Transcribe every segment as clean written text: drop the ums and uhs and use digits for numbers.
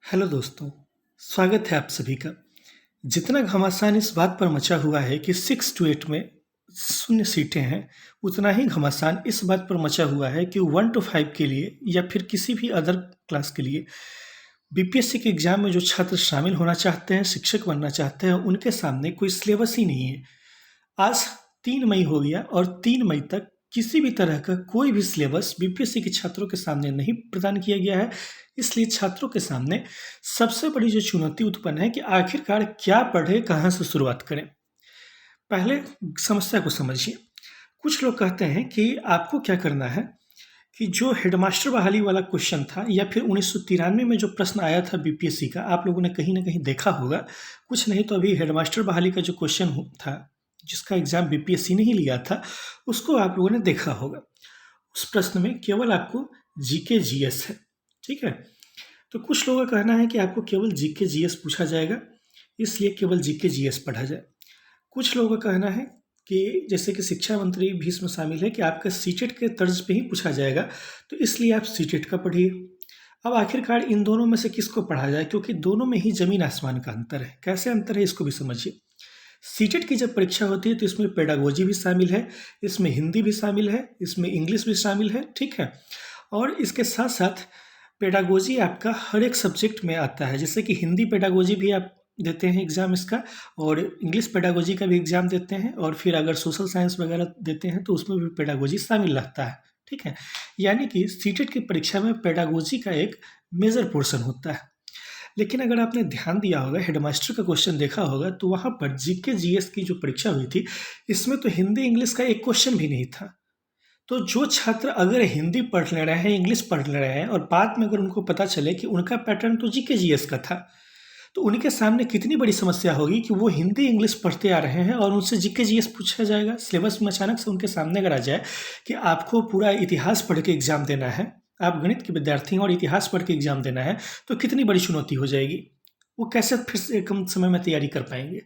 Hello दोस्तों, स्वागत है आप सभी का। जितना घमासान इस बात पर मचा हुआ है कि 6 टू 8 में शून्य सीटें हैं, उतना ही घमासान इस बात पर मचा हुआ है कि 1 टू 5 के लिए या फिर किसी भी अदर क्लास के लिए बीपीएससी के एग्ज़ाम में जो छात्र शामिल होना चाहते हैं, शिक्षक बनना चाहते हैं, उनके सामने कोई सिलेबस ही नहीं है। आज 3 मई हो गया और 3 मई तक किसी भी तरह का कोई भी सिलेबस बीपीएससी के छात्रों के सामने नहीं प्रदान किया गया है। इसलिए छात्रों के सामने सबसे बड़ी जो चुनौती उत्पन्न है कि आखिरकार क्या पढ़ें, कहाँ से शुरुआत करें? पहले समस्या को समझिए। कुछ लोग कहते हैं कि आपको क्या करना है कि जो हेडमास्टर बहाली वाला क्वेश्चन था या फिर 1993 में जो प्रश्न आया था बीपीएससी का, आप लोगों ने कहीं न कहीं देखा होगा। कुछ नहीं तो अभी हेडमास्टर बहाली का जो क्वेश्चन था, जिसका एग्ज़ाम बीपीएससी ने ही लिया था, उसको आप लोगों ने देखा होगा। उस प्रश्न में केवल आपको जीके जीएस है, ठीक है? तो कुछ लोगों का कहना है कि आपको केवल जीके जीएस पूछा जाएगा, इसलिए केवल जीके जीएस पढ़ा जाए। कुछ लोगों का कहना है कि जैसे कि शिक्षा मंत्री भी इसमें शामिल है कि आपका सीटेट के तर्ज पे ही पूछा जाएगा, तो इसलिए आप सीटेट का पढ़िए। अब आखिरकार इन दोनों में से किसको पढ़ा जाए, क्योंकि दोनों में ही ज़मीन आसमान का अंतर है। कैसे अंतर है इसको भी समझिए। सीटेट की जब परीक्षा होती है तो इसमें पेडागोजी भी शामिल है, इसमें हिंदी भी शामिल है, इसमें इंग्लिश भी शामिल है, ठीक है? और इसके साथ-साथ पेडागोजी आपका हर एक सब्जेक्ट में आता है, जैसे कि हिंदी पेडागोजी भी आप देते हैं एग्ज़ाम इसका, और इंग्लिश पेडागोजी का भी एग्ज़ाम देते हैं, और फिर अगर सोशल साइंस वगैरह देते हैं तो उसमें भी पेडागोजी शामिल रहता है, ठीक है? यानी कि सीटेट की परीक्षा में पेडागोजी का एक मेजर पोर्शन होता है। लेकिन अगर आपने ध्यान दिया होगा, हेडमास्टर का क्वेश्चन देखा होगा, तो वहाँ पर जीके जीएस की जो परीक्षा हुई थी, इसमें तो हिंदी इंग्लिश का एक क्वेश्चन भी नहीं था। तो जो छात्र अगर हिंदी पढ़ ले रहे हैं, इंग्लिश पढ़ ले रहे हैं, और बाद में अगर उनको पता चले कि उनका पैटर्न तो जीके जीएस का था, तो उनके सामने कितनी बड़ी समस्या होगी कि वो हिंदी इंग्लिश पढ़ते आ रहे हैं और उनसे जीके जीएस पूछा जाएगा। सिलेबस में अचानक से उनके सामने अगर आ जाए कि आपको पूरा इतिहास पढ़ के एग्ज़ाम देना है, आप गणित के विद्यार्थी हैं और इतिहास पढ़ के एग्ज़ाम देना है, तो कितनी बड़ी चुनौती हो जाएगी। वो कैसे फिर से कम समय में तैयारी कर पाएंगे।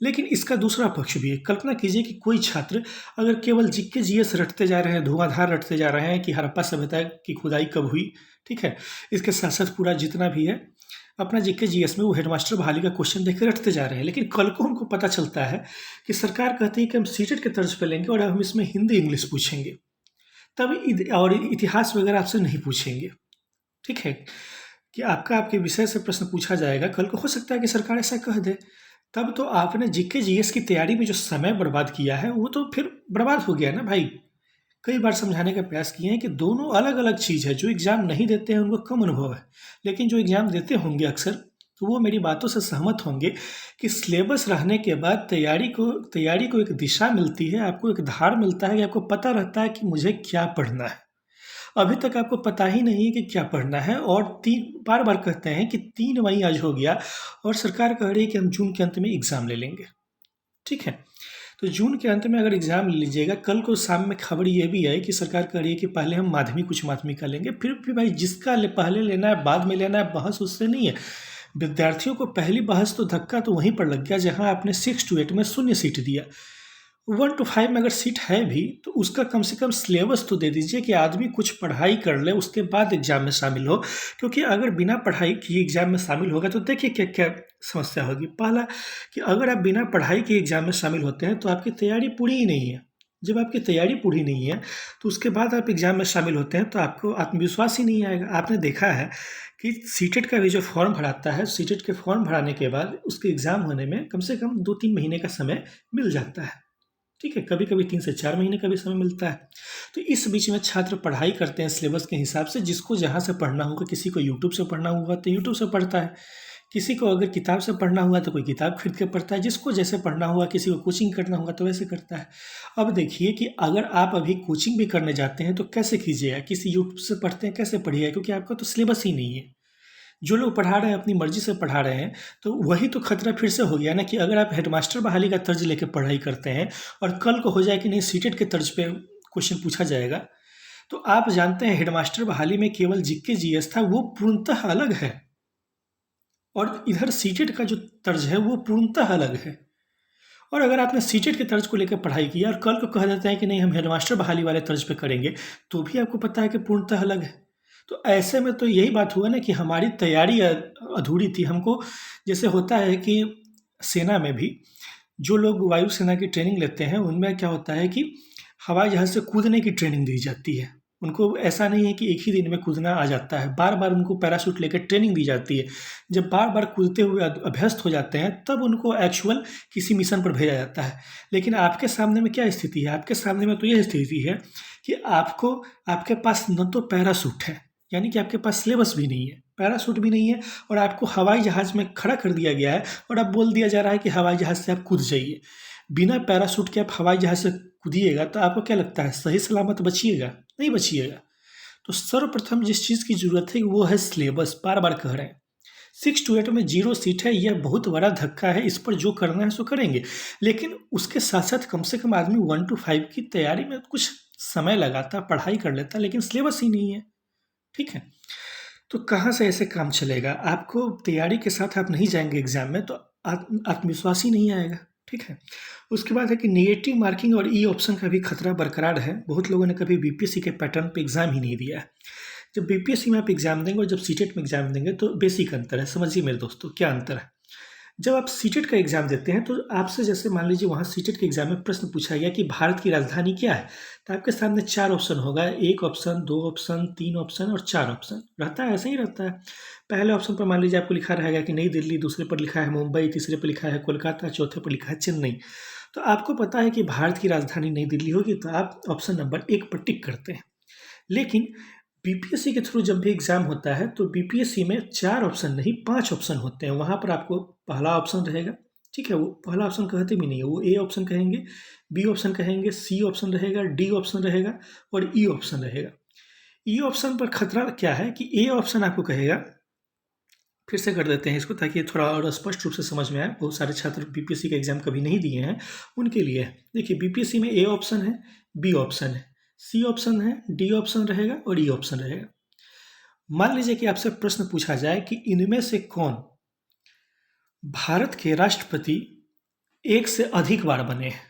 लेकिन इसका दूसरा पक्ष भी है। कल्पना कीजिए कि कोई छात्र अगर केवल जीके जीएस रटते जा रहे हैं, धुआंधार रटते जा रहे हैं कि हड़प्पा सभ्यता की खुदाई कब हुई, ठीक है? इसके साथ साथ पूरा जितना भी है अपना जीके जीएस में वो हेडमास्टर बहाली का क्वेश्चन देख के रटते जा रहे हैं, लेकिन कल को उनको पता चलता है कि सरकार कहती है कि हम सीटेट के तर्ज पे लेंगे और हम इसमें हिंदी इंग्लिश पूछेंगे, तब और इतिहास वगैरह आपसे नहीं पूछेंगे, ठीक है? कि आपके विषय से प्रश्न पूछा जाएगा। कल को हो सकता है कि सरकार ऐसा कह दे, तब तो आपने जीके जीएस की तैयारी में जो समय बर्बाद किया है वो तो फिर बर्बाद हो गया ना भाई। कई बार समझाने का प्रयास किए हैं कि दोनों अलग-अलग चीज़ है। जो एग्ज़ाम नहीं देते हैं उनको कम अनुभव है, लेकिन जो एग्ज़ाम देते होंगे अक्सर, तो वो मेरी बातों से सहमत होंगे कि सिलेबस रहने के बाद तैयारी को एक दिशा मिलती है, आपको एक धार मिलता है कि आपको पता रहता है कि मुझे क्या पढ़ना है। अभी तक आपको पता ही नहीं है कि क्या पढ़ना है, और बार-बार कहते हैं कि 3 मई आज हो गया और सरकार कह रही है कि हम जून के अंत में एग्ज़ाम ले लेंगे, ठीक है? तो जून के अंत में अगर एग्ज़ाम ले लीजिएगा, कल को शाम में खबर ये भी है कि सरकार कह रही है कि पहले हम माध्यमिक उच्च माध्यमिक का लेंगे। फिर भी भाई जिसका पहले लेना है बाद में लेना है, बहस उससे नहीं है। विद्यार्थियों को पहली बहस तो धक्का तो वहीं पर लग गया जहाँ आपने 6 टू 8 में शून्य सीट दिया। 1 टू 5 में अगर सीट है भी तो उसका कम से कम सिलेबस तो दे दीजिए कि आदमी कुछ पढ़ाई कर ले, उसके बाद एग्ज़ाम में शामिल हो। क्योंकि अगर बिना पढ़ाई किए एग्ज़ाम में शामिल होगा तो देखिए क्या-क्या समस्या होगी। पहला कि अगर आप बिना पढ़ाई के एग्ज़ाम में शामिल होते हैं तो आपकी तैयारी पूरी ही नहीं है। जब आपकी तैयारी पूरी नहीं है तो उसके बाद आप एग्ज़ाम में शामिल होते हैं तो आपको आत्मविश्वास ही नहीं आएगा। आपने देखा है कि सीटेट का भी जो फॉर्म भराता है, सीटेट के फॉर्म भराने के बाद उसके एग्ज़ाम होने में कम से कम 2-3 महीने का समय मिल जाता है। ठीक है, कभी-कभी 3 से 4 महीने का भी समय मिलता है। तो इस बीच में छात्र पढ़ाई करते हैं सिलेबस के हिसाब से, जिसको जहाँ से पढ़ना होगा, किसी को यूट्यूब से पढ़ना होगा तो यूट्यूब से पढ़ता है, किसी को अगर किताब से पढ़ना हुआ तो कोई किताब खरीद के पढ़ता है, जिसको जैसे पढ़ना हुआ, किसी को कोचिंग करना होगा तो वैसे करता है। अब देखिए कि अगर आप अभी कोचिंग भी करने जाते हैं तो कैसे कीजिएगा, किसी यूट्यूब से पढ़ते हैं कैसे पढ़िएगा, क्योंकि आपका तो सिलेबस ही नहीं है। जो लोग पढ़ा रहे हैं अपनी मर्ज़ी से पढ़ा रहे हैं, तो वही तो खतरा फिर से हो गया ना कि अगर आप हेडमास्टर बहाली का तर्ज लेके पढ़ाई करते हैं और कल को हो जाए कि नहीं सीटेट के तर्ज पे क्वेश्चन पूछा जाएगा, तो आप जानते हैं हेडमास्टर बहाली में केवल जीके जीएस था, वो पूर्णतः अलग है, और इधर सीटेट का जो तर्ज है वो पूर्णतः अलग है। और अगर आपने सीटेट के तर्ज को लेकर पढ़ाई की और कल को कह देते हैं कि नहीं हम हेडमास्टर बहाली वाले तर्ज पे करेंगे, तो भी आपको पता है कि पूर्णतः अलग है। तो ऐसे में तो यही बात हुआ ना कि हमारी तैयारी अधूरी थी। हमको जैसे होता है कि सेना में भी जो लोग वायुसेना की ट्रेनिंग लेते हैं उनमें क्या होता है कि हवाई जहाज़ से कूदने की ट्रेनिंग दी जाती है। उनको ऐसा नहीं है कि एक ही दिन में कूदना आ जाता है, बार-बार उनको पैराशूट लेकर ट्रेनिंग दी जाती है। जब बार-बार कूदते हुए अभ्यस्त हो जाते हैं तब उनको एक्चुअल किसी मिशन पर भेजा जाता है। लेकिन आपके सामने में क्या स्थिति है? आपके सामने में तो ये स्थिति है कि आपके पास न तो पैराशूट है, यानी कि आपके पास सिलेबस भी नहीं है, पैराशूट भी नहीं है और आपको हवाई जहाज़ में खड़ा कर दिया गया है और अब बोल दिया जा रहा है कि हवाई जहाज़ से आप कूद जाइए। बिना पैराशूट के आप हवाई जहाज़ से कूदिएगा तो आपको क्या लगता है सही सलामत बचिएगा? नहीं बचिएगा। तो सर्वप्रथम जिस चीज़ की ज़रूरत है वो है सिलेबस, बार-बार कह रहे हैं। 6 to 8 में 0 सीट है, यह बहुत बड़ा धक्का है, इस पर जो करना है सो करेंगे। लेकिन उसके साथ-साथ कम से कम आदमी 1 to 5 की तैयारी में कुछ समय लगाता, पढ़ाई कर लेता, लेकिन सिलेबस ही नहीं है, ठीक है? तो कहाँ से ऐसे काम चलेगा? आपको तैयारी के साथ आप नहीं जाएँगे एग्ज़ाम में तो आत्मविश्वास ही नहीं आएगा, ठीक है? उसके बाद है कि नेगेटिव मार्किंग और ई ऑप्शन का भी खतरा बरकरार है। बहुत लोगों ने कभी बीपीएससी के पैटर्न पे एग्ज़ाम ही नहीं दिया है। जब बीपीएससी में आप एग्ज़ाम देंगे और जब सीटेट में एग्ज़ाम देंगे तो बेसिक अंतर है। समझिए मेरे दोस्तों क्या अंतर है? जब आप सीटेट का एग्ज़ाम देते हैं तो आपसे जैसे मान लीजिए वहाँ सीटेट के एग्ज़ाम में प्रश्न पूछा गया कि भारत की राजधानी क्या है? तो आपके सामने 4 ऑप्शन होगा, 1 ऑप्शन, 2 ऑप्शन, 3 ऑप्शन और 4 ऑप्शन। रहता है, ऐसे ही रहता है। पहले ऑप्शन पर मान लीजिए आपको लिखा रहेगा कि नई दिल्ली, दूसरे पर लिखा है मुंबई, तीसरे पर लिखा है कोलकाता, चौथे पर लिखा है चेन्नई। तो आपको पता है कि भारत की राजधानी नई दिल्ली होगी तो आप ऑप्शन नंबर 1 पर टिक करते हैं। लेकिन बीपीएससी के थ्रू जब भी एग्ज़ाम होता है तो बीपीएससी में 4 ऑप्शन नहीं 5 ऑप्शन होते हैं। वहाँ पर आपको पहला ऑप्शन रहेगा, ठीक है? वो पहला ऑप्शन कहते भी नहीं है, वो ए ऑप्शन कहेंगे, बी ऑप्शन कहेंगे, सी ऑप्शन रहेगा, डी ऑप्शन रहेगा और ई ऑप्शन रहेगा। ई ऑप्शन पर खतरा क्या है कि ए ऑप्शन आपको कहेगा, फिर से कर देते हैं इसको ताकि थोड़ा और स्पष्ट रूप से समझ में आए। बहुत सारे छात्र बीपीएससी का एग्ज़ाम कभी नहीं दिए हैं, उनके लिए है। देखिए बीपीएससी में ए ऑप्शन है, बी ऑप्शन है, सी ऑप्शन है, डी ऑप्शन रहेगा और ई ऑप्शन रहेगा। मान लीजिए कि आपसे प्रश्न पूछा जाए कि इनमें से कौन भारत के राष्ट्रपति एक से अधिक बार बने हैं?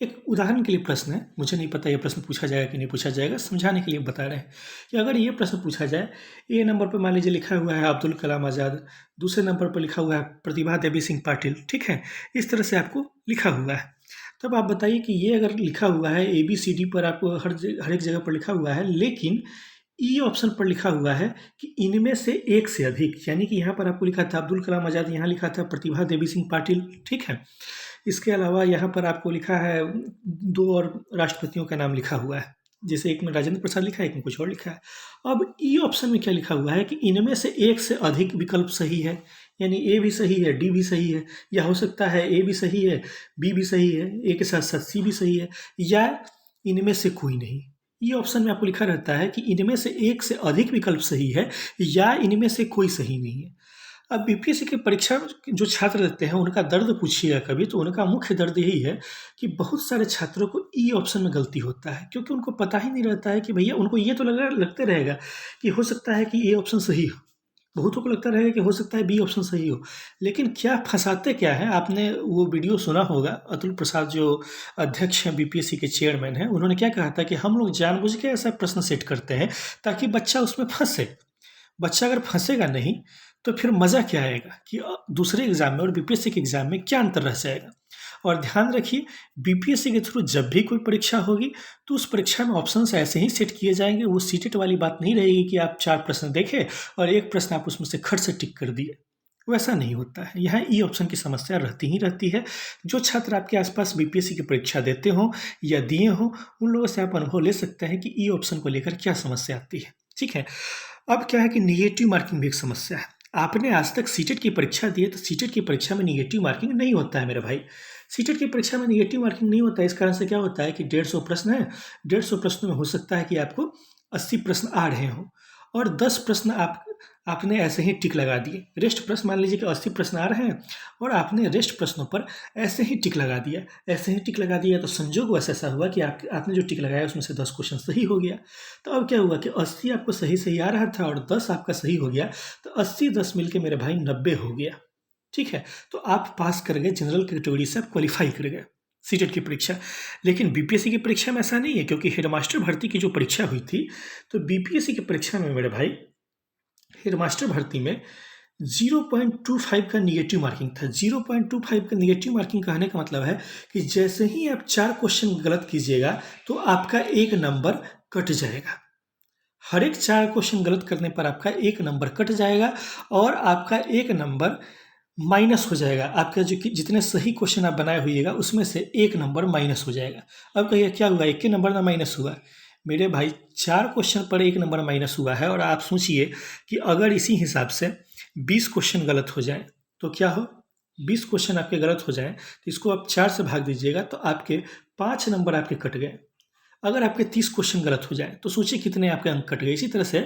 एक उदाहरण के लिए प्रश्न है, मुझे नहीं पता ये प्रश्न पूछा जाएगा कि नहीं पूछा जाएगा, समझाने के लिए बता रहे हैं कि अगर ये प्रश्न पूछा जाए, ए नंबर पर मान लीजिए लिखा हुआ है अब्दुल कलाम आज़ाद, दूसरे नंबर पर लिखा हुआ है प्रतिभा देवी सिंह पाटिल, ठीक है? इस तरह से आपको लिखा हुआ है। तब आप बताइए कि ये अगर लिखा हुआ है ABCD पर आपको हर एक जगह पर लिखा हुआ है, लेकिन ई ऑप्शन पर लिखा हुआ है कि इनमें से एक से अधिक, यानी कि यहाँ पर आपको लिखा था अब्दुल कलाम आज़ाद, यहाँ लिखा था प्रतिभा देवी सिंह पाटिल, ठीक है? इसके अलावा यहाँ पर आपको लिखा है 2 और राष्ट्रपतियों का नाम लिखा हुआ है। जैसे एक में राजेंद्र प्रसाद लिखा है, एक में कुछ और लिखा है। अब ई ऑप्शन में क्या लिखा हुआ है कि इनमें से एक से अधिक विकल्प सही है, यानी ए भी सही है, डी भी सही है, या हो सकता है ए भी सही है, बी भी सही है, ए के साथ-साथ सी भी सही है, या इनमें से कोई नहीं। ई ऑप्शन में आपको लिखा रहता है कि इनमें से एक से अधिक विकल्प सही है या इनमें से कोई सही नहीं है। अब बीपीएससी की परीक्षा जो छात्र देते हैं उनका दर्द पूछिएगा कभी तो उनका मुख्य दर्द यही है कि बहुत सारे छात्रों को ई ऑप्शन में गलती होता है, क्योंकि उनको पता ही नहीं रहता है कि भैया उनको ये तो लगते रहेगा कि हो सकता है कि ए ऑप्शन सही हो, बहुतों को लगता रहेगा कि हो सकता है बी ऑप्शन सही हो, लेकिन क्या फंसाते क्या है? आपने वो वीडियो सुना होगा, अतुल प्रसाद जो अध्यक्ष हैं बीपीएससी के चेयरमैन हैं, उन्होंने क्या कहा था कि हम लोग जानबूझ के ऐसा प्रश्न सेट करते हैं ताकि बच्चा उसमें फंसे। बच्चा अगर फंसेगा नहीं तो फिर मज़ा क्या आएगा कि दूसरे एग्ज़ाम में और बीपीएससी के एग्ज़ाम में क्या अंतर रह जाएगा। और ध्यान रखिए बीपीएससी के थ्रू जब भी कोई परीक्षा होगी तो उस परीक्षा में ऑप्शंस ऐसे ही सेट किए जाएंगे, वो सीटेट वाली बात नहीं रहेगी कि आप 4 प्रश्न देखें और एक प्रश्न आप उसमें से खट से टिक कर दिए, वैसा नहीं होता है। यहाँ ई ऑप्शन की समस्या रहती ही रहती है। जो छात्र आपके आसपास बीपीएससी की परीक्षा देते हों या दिए हों उन लोगों से आप अनुभव ले सकते हैं कि ई ऑप्शन को लेकर क्या समस्या आती है, ठीक है? अब क्या है कि नेगेटिव मार्किंग भी एक समस्या है। आपने आज तक सीटेट की परीक्षा दी है तो सीटेट की परीक्षा में नेगेटिव मार्किंग नहीं होता है मेरे भाई। सीटेट की परीक्षा में नेगेटिव मार्किंग नहीं होता है, इस कारण से क्या होता है कि 150 प्रश्न है, 150 प्रश्नों में हो सकता है कि आपको 80 प्रश्न आ रहे हों और 10 प्रश्न आपने ऐसे ही टिक लगा दिए। रेस्ट प्रश्न मान लीजिए कि 80 प्रश्न आ रहे हैं और आपने रेस्ट प्रश्नों पर ऐसे ही टिक लगा दिया, ऐसे ही टिक लगा दिया तो संजोग ऐसा हुआ कि आपने जो टिक लगाया उसमें से 10 क्वेश्चन सही हो गया। तो अब क्या हुआ कि 80 आपको सही आ रहा था और 10 आपका सही हो गया, तो 80-10 मिलके मेरे भाई 90 हो गया, ठीक है? तो आप पास कर गए, जनरल कैटेगरी से आप क्वालिफाई कर गए सीटेट की परीक्षा। लेकिन बीपीएससी की परीक्षा में ऐसा नहीं है, क्योंकि हेडमास्टर भर्ती की जो परीक्षा हुई थी तो बीपीएससी की परीक्षा में मेरे भाई हेडमास्टर भर्ती में 0.25 का निगेटिव मार्किंग था। 0.25 का निगेटिव मार्किंग कहने का मतलब है कि जैसे ही आप 4 क्वेश्चन गलत कीजिएगा तो आपका 1 नंबर कट जाएगा। हर एक 4 क्वेश्चन गलत करने पर आपका 1 नंबर कट जाएगा और आपका 1 नंबर माइनस हो जाएगा। आपका जो कि जितने सही क्वेश्चन आप बनाए होइएगा उसमें से 1 नंबर माइनस हो जाएगा। अब कहिए क्या हुआ, 1 ही नंबर ना माइनस हुआ? मेरे भाई 4 क्वेश्चन पर 1 नंबर माइनस हुआ है और आप सोचिए कि अगर इसी हिसाब से 20 क्वेश्चन गलत हो जाए तो क्या हो? 20 क्वेश्चन आपके गलत हो जाए तो इसको आप 4 से भाग दीजिएगा तो आपके 5 नंबर आपके कट गए। अगर आपके 30 क्वेश्चन गलत हो जाए तो सोचिए कितने आपके अंक कट गए। इसी तरह से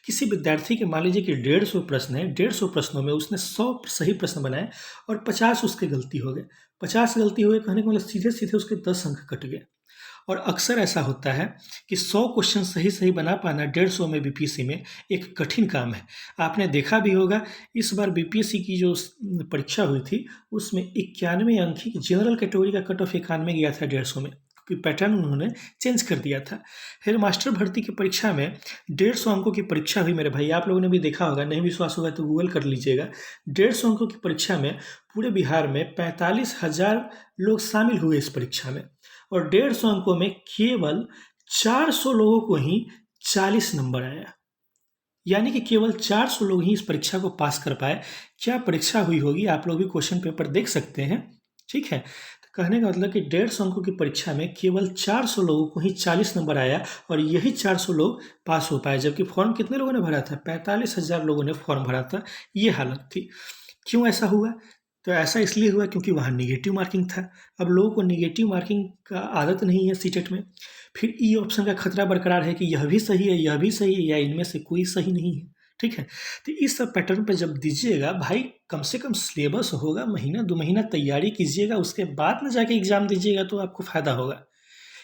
किसी विद्यार्थी के मान लीजिए कि 150 प्रश्न है, 150 प्रश्नों में उसने 100 सही प्रश्न बनाए और 50 उसके गलती हो गए। 50 गलती हो गए कहने का मतलब सीधे सीधे उसके 10 अंक कट गए। और अक्सर ऐसा होता है कि 100 क्वेश्चन सही सही बना पाना 150 में बीपीएससी में एक कठिन काम है। आपने देखा भी होगा इस बार बीपीएससी की जो परीक्षा हुई थी उसमें 91 अंक की जनरल कैटेगरी का कट ऑफ 91 गया था 150 में, क्योंकि पैटर्न उन्होंने चेंज कर दिया था। फिर मास्टर भर्ती की परीक्षा में 150 अंकों की परीक्षा हुई मेरे भाई, आप लोगों ने भी देखा होगा, नहीं विश्वास होगा तो गूगल कर लीजिएगा। 150 अंकों की परीक्षा में पूरे बिहार में 45,000 लोग शामिल हुए इस परीक्षा में और 150 अंकों में केवल 400 लोगों को ही 40 नंबर आया। यानी कि केवल 400 लोग ही इस परीक्षा को पास कर पाए। क्या परीक्षा हुई होगी, आप लोग भी क्वेश्चन पेपर देख सकते हैं। ठीक है, तो कहने का मतलब कि 150 अंकों की परीक्षा में केवल 400 लोगों को ही 40 नंबर आया और यही 400 लोग पास हो पाए, जबकि फॉर्म कितने लोगों ने भरा था? 45,000 लोगों ने फॉर्म भरा था। ये हालत थी। क्यों ऐसा हुआ? तो ऐसा इसलिए हुआ क्योंकि वहाँ निगेटिव मार्किंग था। अब लोगों को निगेटिव मार्किंग का आदत नहीं है सीटेट में। फिर ई ऑप्शन का खतरा बरकरार है कि यह भी सही है, यह भी सही है या इनमें से कोई सही नहीं है। ठीक है, तो इस सब पैटर्न पे जब दीजिएगा भाई, कम से कम सिलेबस होगा, महीना 2 महीना तैयारी कीजिएगा, उसके बाद में जाके एग्ज़ाम दीजिएगा तो आपको फ़ायदा होगा।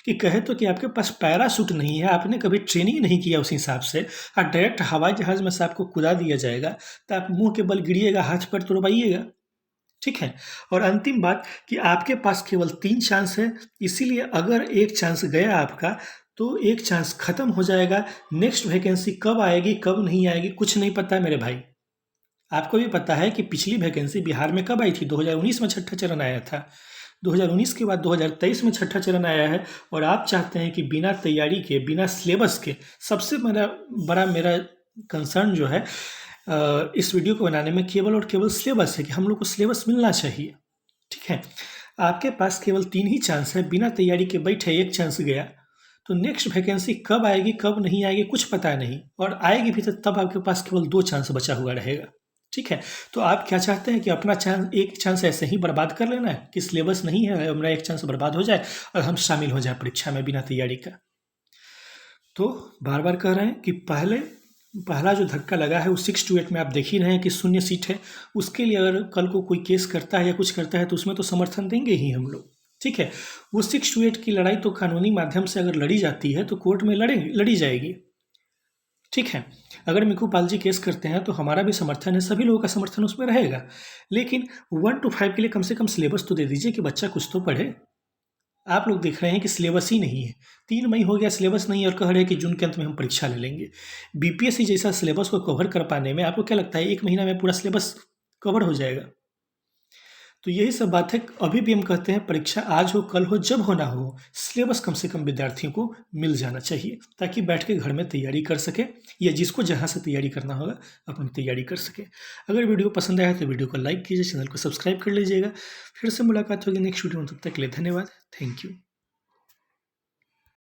कि कहे तो कि आपके पास पैराशूट नहीं है, आपने कभी ट्रेनिंग नहीं किया उस हिसाब से और डायरेक्ट हवाई जहाज़ में से आपको कूदा दिया जाएगा तो आप मुँह के बल गिरिएगा, हाथ पैर तुड़वाइएगा। ठीक है, और अंतिम बात कि आपके पास केवल 3 चांस है, इसीलिए अगर एक चांस गया आपका तो एक चांस खत्म हो जाएगा। नेक्स्ट वैकेंसी कब आएगी कब नहीं आएगी कुछ नहीं पता है मेरे भाई। आपको भी पता है कि पिछली वैकेंसी बिहार में कब आई थी? 2019 में छठा चरण आया था। 2019 के बाद 2023 में छठा चरण आया है और आप चाहते हैं कि बिना तैयारी के, बिना सिलेबस के, सबसे बड़ा मेरा कंसर्न जो है इस वीडियो को बनाने में केवल और केवल सिलेबस है कि हम लोग को सिलेबस मिलना चाहिए। ठीक है, आपके पास केवल 3 ही चांस है, बिना तैयारी के बैठे एक चांस गया तो नेक्स्ट वैकेंसी कब आएगी कब नहीं आएगी कुछ पता नहीं, और आएगी भी तो तब आपके पास केवल 2 चांस बचा हुआ रहेगा। ठीक है, तो आप क्या चाहते हैं कि अपना चांस, एक चांस ऐसे ही बर्बाद कर लेना है कि सिलेबस नहीं है, हमारा एक चांस बर्बाद हो जाए और हम शामिल हो जाए परीक्षा में बिना तैयारी का? तो बार बार कह रहे हैं कि पहला जो धक्का लगा है वो 6 to 8 में आप देख ही रहे हैं कि शून्य सीट है। उसके लिए अगर कल को कोई केस करता है या कुछ करता है तो उसमें तो समर्थन देंगे ही हम लोग। ठीक है, वो 6 to 8 की लड़ाई तो कानूनी माध्यम से अगर लड़ी जाती है तो कोर्ट में लड़ी जाएगी। ठीक है, अगर मिकू पाल जी केस करते हैं तो हमारा भी समर्थन है, सभी लोगों का समर्थन उसमें रहेगा। लेकिन 1 to 5 के लिए कम से कम सिलेबस तो दे दीजिए कि बच्चा कुछ तो पढ़े। आप लोग देख रहे हैं कि सिलेबस ही नहीं है। 3 मई हो गया, सिलेबस नहीं है और कह रहे हैं कि जून के अंत में हम परीक्षा ले लेंगे। बीपीएससी जैसा सिलेबस को कवर कर पाने में आपको क्या लगता है 1 महीना में पूरा सिलेबस कवर हो जाएगा? तो यही सब बात है। अभी भी हम कहते हैं परीक्षा आज हो कल हो जब होना हो, सिलेबस कम से कम विद्यार्थियों को मिल जाना चाहिए ताकि बैठ के घर में तैयारी कर सके या जिसको जहाँ से तैयारी करना होगा अपनी तैयारी कर सके। अगर वीडियो पसंद आया तो वीडियो को लाइक कीजिए, चैनल को सब्सक्राइब कर लीजिएगा। फिर से मुलाकात होगी नेक्स्ट वीडियो में, तब तक के लिए धन्यवाद। Thank you.